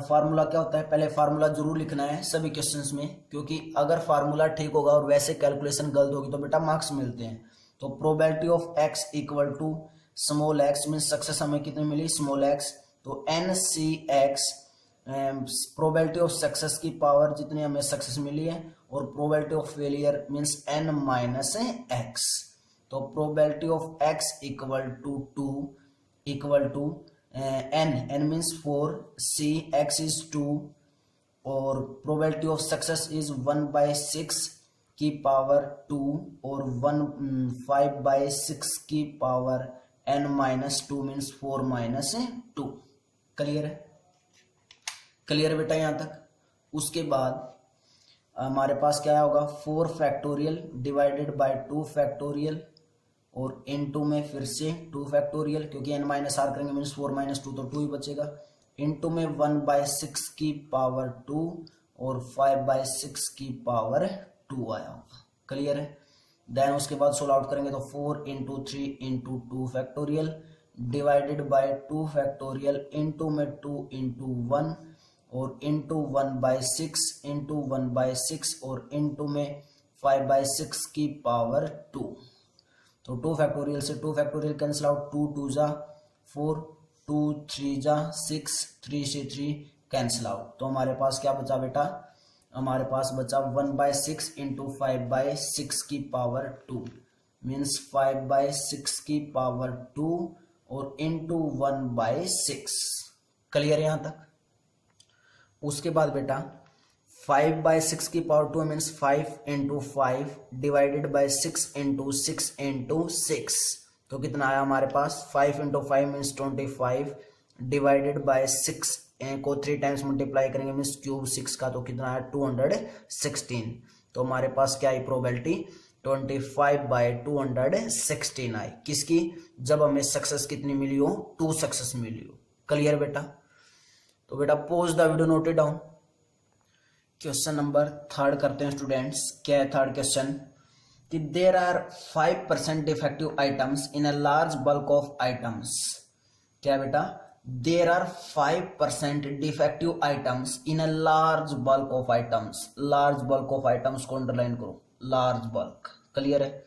फार्मूला क्या होता है, पहले फार्मूला जरूर लिखना है सभी क्वेश्चंस में, क्योंकि अगर फार्मूला ठीक होगा और वैसे कैलकुलेशन गलत होगी तो बेटा मार्क्स मिलते हैं। तो probability of x equal to small x mean success हमें कितनी मिली स्मॉल x, तो NCX प्रोबेबिलिटी ऑफ सक्सेस की पावर जितनी हमें सक्सेस मिली है, और probability of failure means n minus x। तो probability of x equal to 2 equal to n means 4, c x is 2, और प्रोबेबिलिटी ऑफ सक्सेस इज 1/6 की पावर 2 और 5/6 की power n minus 2 means 4 minus 2। Clear है। क्लियर बेटा यहां तक। उसके बाद हमारे पास क्या होगा 4 फैक्टोरियल डिवाइडेड बाय 2 फैक्टोरियल, और इनटू में फिर से 2 फैक्टोरियल, क्योंकि n माइनस आर करेंगे मीन्स 4 माइनस 2 तो 2 ही बचेगा, इनटू में 1/6 की पावर 2 और 5/6 की पावर 2 आया होगा। क्लियर है। देन उसके बाद सोल्व आउट करेंगे तो 4 into 3 into 2 factorial divided by 2 factorial, into में 2 इंटू 1 और इंटू 1/6 इंटू 1/6 और इंटू में 5/6 की पावर 2। तो 2 फैक्टोरियल से 2 फैक्टोरियल कैंसिल आउट, 2 2 जा 4, 2 3 जा 6, 3 से 3 कैंसिल आउट। तो हमारे पास क्या बचा बेटा, हमारे पास बचा 1/6 इंटू 5/6 की पावर 2 मीन्स 5/6 की पावर 2 और इंटू 1/6। क्लियर है यहां तक। उसके बाद बेटा 5/6 की power 2 means 5 into 5 divided by 6 into 6 into 6, तो कितना आया हमारे पास 5 इंटू 5 मीन्स 25 डिवाइडेड बाई 6 को 3 टाइम्स मल्टीप्लाई करेंगे मीन्स क्यूब 6 का, तो कितना आया 216। तो हमारे पास क्या आई प्रोबेबिलिटी 25/216 आई। किसकी, जब हमें सक्सेस कितनी मिली हो 2 सक्सेस मिली हो। क्लियर बेटा। तो बेटा pause the video, note it down. Question number 3 करते हैं स्टूडेंट्स। क्या है 3rd क्वेश्चन कि there are 5% defective items in a large bulk of items. क्या बेटा, there are 5% defective items in a large bulk of items. Large bulk of items को अंडरलाइन करो, लार्ज बल्क। क्लियर है।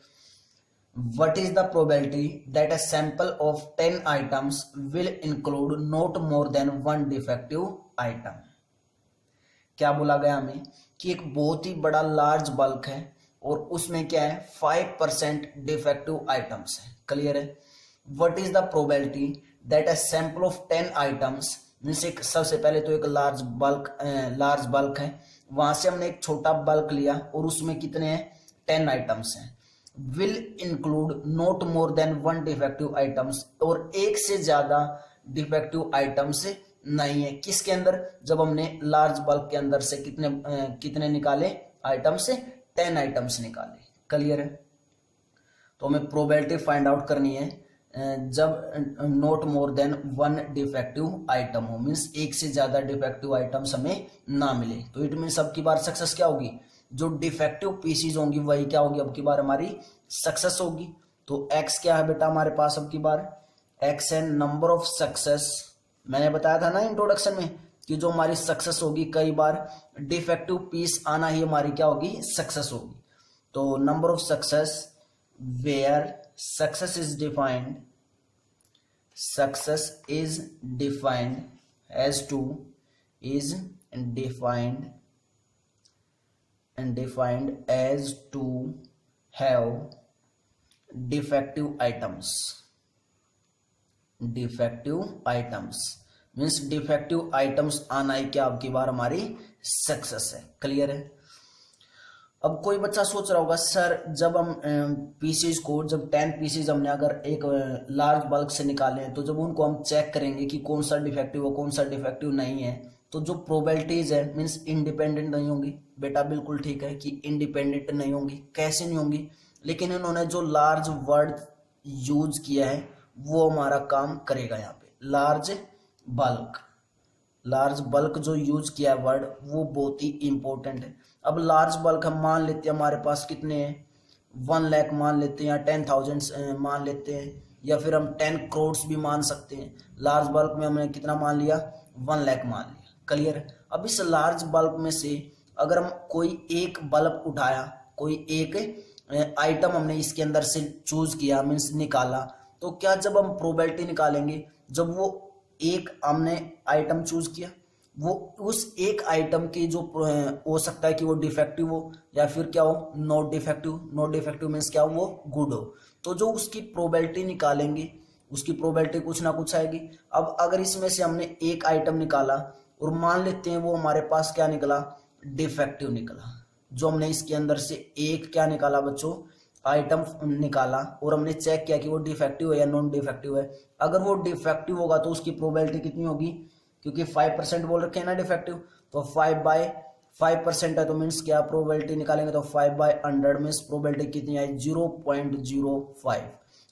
What is the probability that a sample of 10 items will include not more than 1 defective item. क्या बोला गया हमें कि एक बहुत ही बड़ा लार्ज बल्क है और उसमें क्या है 5% डिफेक्टिव आइटम्स है। क्लियर है। What is the probability that a sample of 10 items means एक सबसे पहले तो एक लार्ज बल्क है, वहां से हमने एक छोटा बल्क लिया और उसमें कितने हैं 10 आइटम्स हैं। Will include not more than 1 defective items, और एक से ज्यादा डिफेक्टिव आइटम्स नहीं है किसके अंदर, जब हमने लार्ज बल्क के अंदर से कितने निकाले आइटम्स से 10 आइटम्स निकाले। क्लियर है। तो हमें प्रोबेबिलिटी फाइंड आउट करनी है जब not more than 1 defective item हो, मीन्स एक से ज्यादा डिफेक्टिव आइटम्स हमें ना मिले। तो इट मीन्स अब की बार सक्सेस क्या होगी, जो डिफेक्टिव पीसीज होंगी वही क्या होगी अब की बार हमारी सक्सेस होगी। तो एक्स क्या है बेटा हमारे पास अब की बार, एक्स है नंबर ऑफ सक्सेस। मैंने बताया था ना इंट्रोडक्शन में कि जो हमारी सक्सेस होगी कई बार डिफेक्टिव पीस आना ही हमारी क्या होगी सक्सेस होगी। तो number of success where success is defined as to is defined as to have defective items means defective items आना ही क्या अब की बार हमारी सक्सेस है। क्लियर है। अब कोई बच्चा सोच रहा होगा सर जब हम पीसीज को जब 10 पीसीज हमने अगर एक लार्ज बल्क से निकाले हैं तो जब उनको हम चेक करेंगे कि कौन सा डिफेक्टिव हो कौन सा डिफेक्टिव नहीं है, तो जो प्रोबेबिलिटीज है मीन्स इंडिपेंडेंट नहीं होंगी। बेटा बिल्कुल ठीक है कि इंडिपेंडेंट नहीं होंगी। कैसे नहीं होंगी, लेकिन इन्होंने जो लार्ज वर्ड यूज किया है वो हमारा काम करेगा। यहाँ पे लार्ज बल्क जो यूज किया है वर्ड वो बहुत ही इंपॉर्टेंट है। अब लार्ज बल्क हम मान लेते हैं हमारे पास कितने हैं 1 लाख मान लेते हैं या 10,000 मान लेते हैं या फिर हम 10 करोड़ भी मान सकते हैं। लार्ज बल्क में हमने कितना मान लिया 1 लाख मान लिया। क्लियर। अब इस लार्ज बल्क में से अगर हम कोई एक बल्ब उठाया, कोई एक आइटम हमने इसके अंदर से चूज किया मीन्स निकाला, तो क्या जब हम प्रोबेबिलिटी निकालेंगे जब वो एक हमने आइटम चूज किया वो उस एक आइटम की जो हो सकता है कि वो डिफेक्टिव हो या फिर क्या हो नॉट डिफेक्टिव मीन्स क्या हो वो गुड हो, तो जो उसकी प्रोबेबिलिटी निकालेंगे उसकी प्रोबेबिलिटी कुछ ना कुछ आएगी। अब अगर इसमें से हमने एक आइटम निकाला और मान लेते हैं वो हमारे पास क्या निकला डिफेक्टिव निकला, जो हमने इसके अंदर से एक क्या निकाला बच्चों आइटम निकाला और हमने चेक किया कि वो डिफेक्टिव है या नॉन डिफेक्टिव है। अगर वो डिफेक्टिव होगा तो उसकी प्रोबेबिलिटी कितनी होगी, क्योंकि 5% बोल रखे हैं ना डिफेक्टिव, तो 5/5% है तो मीन्स क्या प्रोबेबिलिटी निकालेंगे तो 5/100 मीन्स प्रोबेबिलिटी कितनी आई 0.05।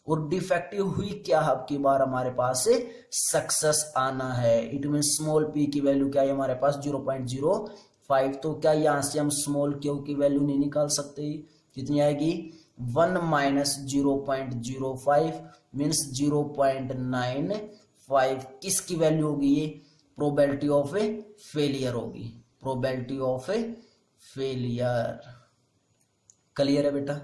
और डिफेक्टिव हुई क्या अब की बार हमारे पास से सक्सेस आना है। इट मीन्स स्मॉल p की वैल्यू क्या है हमारे पास 0.05। तो क्या यहाँ से हम स्मॉल q की वैल्यू नहीं निकाल सकते, कितनी आएगी 1 - 0.05 मीन्स 0.95। किसकी वैल्यू होगी ये प्रोबेबिलिटी ऑफ ए फेलियर होगी, probability of A failure. Clear है बेटा।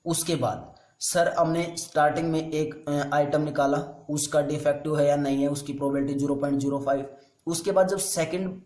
उसके बाद सर हमने स्टार्टिंग में एक आइटम निकाला उसका डिफेक्टिव है या नहीं है उसकी प्रोबेबिलिटी 0.05। उसके बाद जब सेकंड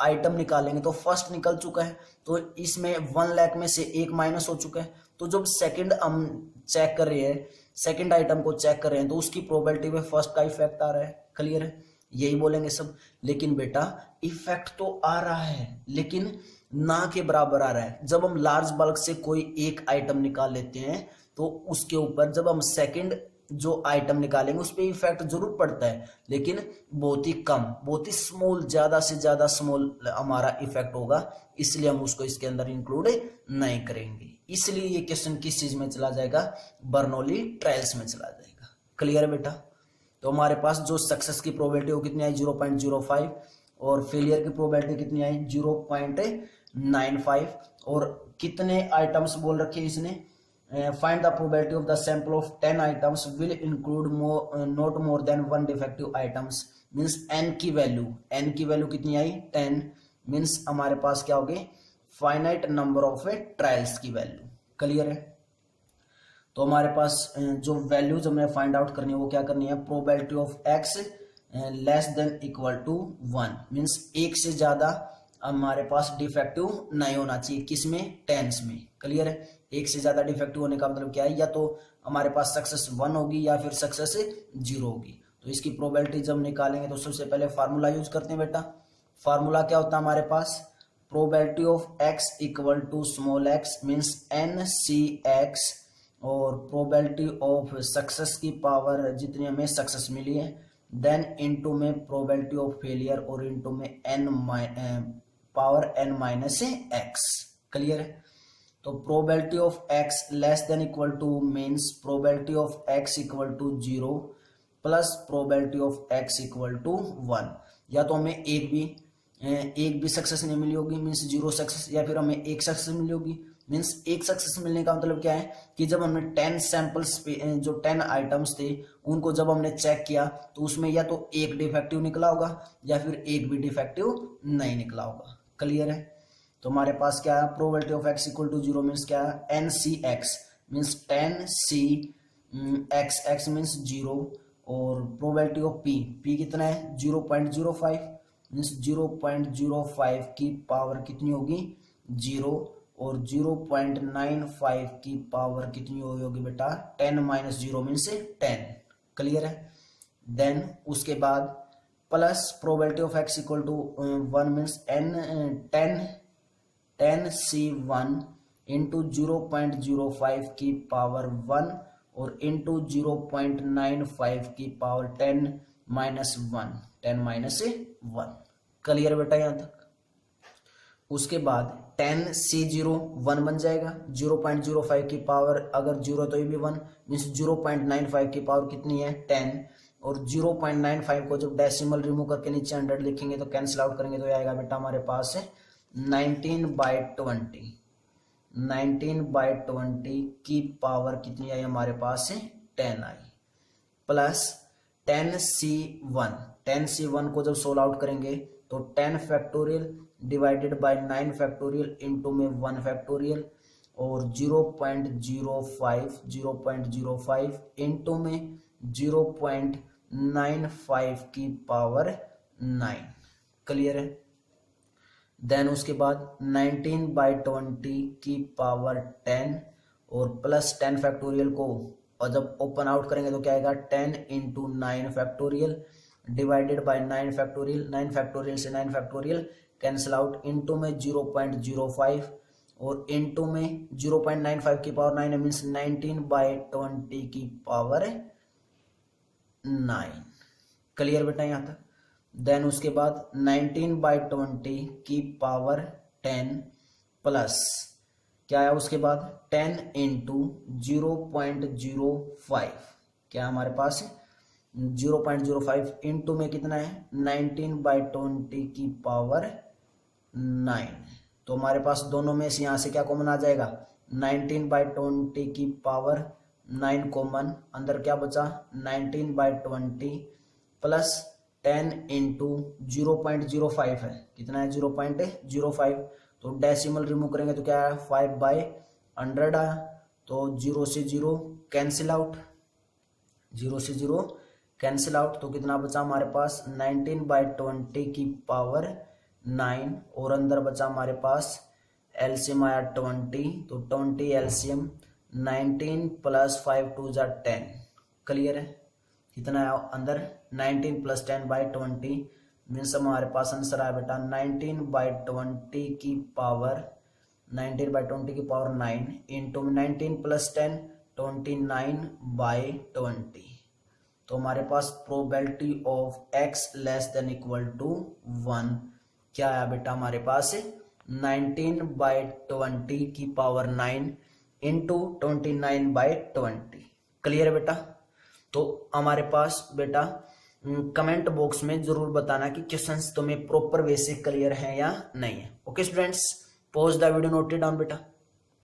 आइटम निकालेंगे तो फर्स्ट निकल चुका है तो इसमें 1 लाख में से एक माइनस हो चुका है, तो जब सेकंड हम चेक कर रहे हैं सेकंड आइटम को चेक कर रहे हैं तो उसकी प्रोबेबिलिटी में फर्स्ट का इफेक्ट आ रहा है। क्लियर है। यही बोलेंगे सब। लेकिन बेटा इफेक्ट तो आ रहा है लेकिन ना के बराबर आ रहा है। जब हम लार्ज बल्क से कोई एक आइटम निकाल लेते हैं तो उसके ऊपर जब हम सेकंड जो आइटम निकालेंगे उस पर इफेक्ट जरूर पड़ता है लेकिन बहुत ही कम, बहुत ही स्मॉल, ज्यादा से ज्यादा स्मॉल हमारा इफेक्ट होगा, इसलिए हम उसको इसके अंदर इंक्लूड नहीं करेंगे। इसलिए ये क्वेश्चन किस चीज में चला जाएगा बर्नौली ट्रायल्स में चला जाएगा। क्लियर है बेटा। तो हमारे पास जो सक्सेस की प्रोबेबिलिटी वो कितनी आई 0.05 और फेलियर की प्रोबेबिलिटी कितनी आई 0.95। और कितने आइटम्स बोल रखे इसने find the probability of the sample of 10 items will include not more than 1 defective items means n की वैल्यू कितनी आई 10 means हमारे पास क्या होगी finite number of ट्रायल्स की वैल्यू। क्लियर है। तो हमारे पास जो वैल्यूज हमें फाइंड आउट करनी है वो क्या करनी है, probability of x less than equal to 1, means एक से ज्यादा हमारे पास डिफेक्टिव नहीं होना चाहिए, किसमें, टेंस में। क्लियर है, एक से ज्यादा डिफेक्टिव होने का मतलब क्या है, या तो हमारे पास सक्सेस 1 होगी या फिर सक्सेस 0 होगी। तो इसकी प्रोबेबिलिटी जब निकालेंगे तो सबसे पहले फार्मूला यूज करते हैं बेटा। फार्मूला क्या होता है हमारे पास, probability of x equal to small x means n c x, और प्रोबेबिलिटी ऑफ सक्सेस की पावर जितनी हमें सक्सेस मिली है, देन इनटू में प्रोबेबिलिटी ऑफ फेलियर, और इनटू में n power n minus x. Clear है, तो probability of x less than equal to means probability of x equal to 0 plus probability of x equal to 1। या तो हमें एक भी सक्सेस नहीं मिली होगी मीन्स 0 सक्सेस, या फिर हमें एक सक्सेस मिली होगी मीन्स एक सक्सेस मिलने का मतलब क्या है कि जब हमने 10 सैंपल्स जो 10 आइटम्स थे उनको जब हमने चेक किया तो उसमें या तो एक डिफेक्टिव निकला होगा या फिर एक भी डिफेक्टिव नहीं निकला होगा। क्लियर है, तो हमारे पास क्या है, probability of x equal to 0 means क्या है, n c x means 10 c x, x means 0, और प्रोबेबिलिटी ऑफ पी कितना है 0.05 मीन्स 0.05 की पावर कितनी होगी 0, और 0.95 की पावर कितनी होगी बेटा 10 माइनस 0 मीन्स 10। क्लियर है, देन उसके बाद plus probability of x equal to 1 means n 10 c 1 into 0.05 की पावर 1 और इंटू 0.95 की पावर 10 माइनस 1, 10 माइनस 1। क्लियर बेटा यहाँ तक। उसके बाद 10 सी 0 1 बन जाएगा, 0.05 की पावर अगर 0 तो ये भी 1 मीन्स 0.95 की पावर कितनी है 10, और 0.95 को जब डेसिमल रिमूव करके नीचे 100 लिखेंगे तो कैंसिल आउट करेंगे तो आएगा बेटा हमारे पास है 19/20, 19/20 की पावर कितनी आई हमारे पास है 10 आई, प्लस 10C1, 10C1 को जब सोल्व आउट करेंगे तो 10 factorial divided by 9 factorial into में 1 फैक्टोरियल, और 0.05 इंटू में 0.95 की पावर 9। क्लियर है, देन उसके बाद 19/20 की पावर 10 और प्लस 10 फैक्टोरियल को और जब ओपन आउट करेंगे तो क्या आएगा 10 into 9 factorial divided by 9 factorial, 9 factorial से 9 फैक्टोरियल कैंसिल आउट, इंटू में 0.05 और इंटू में 0.95 की पावर 9 मीन्स 19/20 की पावर 9। क्लियर बेटा यहाँ तक। देन उसके बाद 19/20 की पावर 10 प्लस क्या है उसके बाद 10 इंटू 0.05, क्या हमारे पास 0.05 इंटू में कितना है 19/20 की पावर 9। तो हमारे पास दोनों में से यहाँ से क्या कॉमन आ जाएगा 19/20 की पावर 9 कॉमन, अंदर क्या बचा 19/20 प्लस 10 इंटू 0.05 है, कितना है 0.05, तो डेसिमल रिमूव करेंगे तो क्या है 5/100 आया, तो 0 से 0 कैंसिल आउट, 0 से 0 कैंसिल आउट, तो कितना बचा हमारे पास 19/20 की पावर 9 और अंदर बचा हमारे पास एलसीएम आया 20, तो 20 एलसीएम 19 प्लस 5 2 जा 10। क्लियर है, कितना है अंदर 19 प्लस 10/20 मीन्स हमारे पास आंसर आया बेटा 19/20 की पावर 19/20 की पावर 9 इंटू 19 प्लस 10 29/20। तो हमारे पास probability of x less than equal to 1 क्या आया बेटा हमारे पास 19/20 की पावर 9 इंटू 29/20। क्लियर है बेटा। तो हमारे पास बेटा कमेंट बॉक्स में जरूर बताना कि क्वेश्चंस तुम्हें प्रॉपर वे से क्लियर है या नहीं है। Okay students, pause the video, note it down बेटा।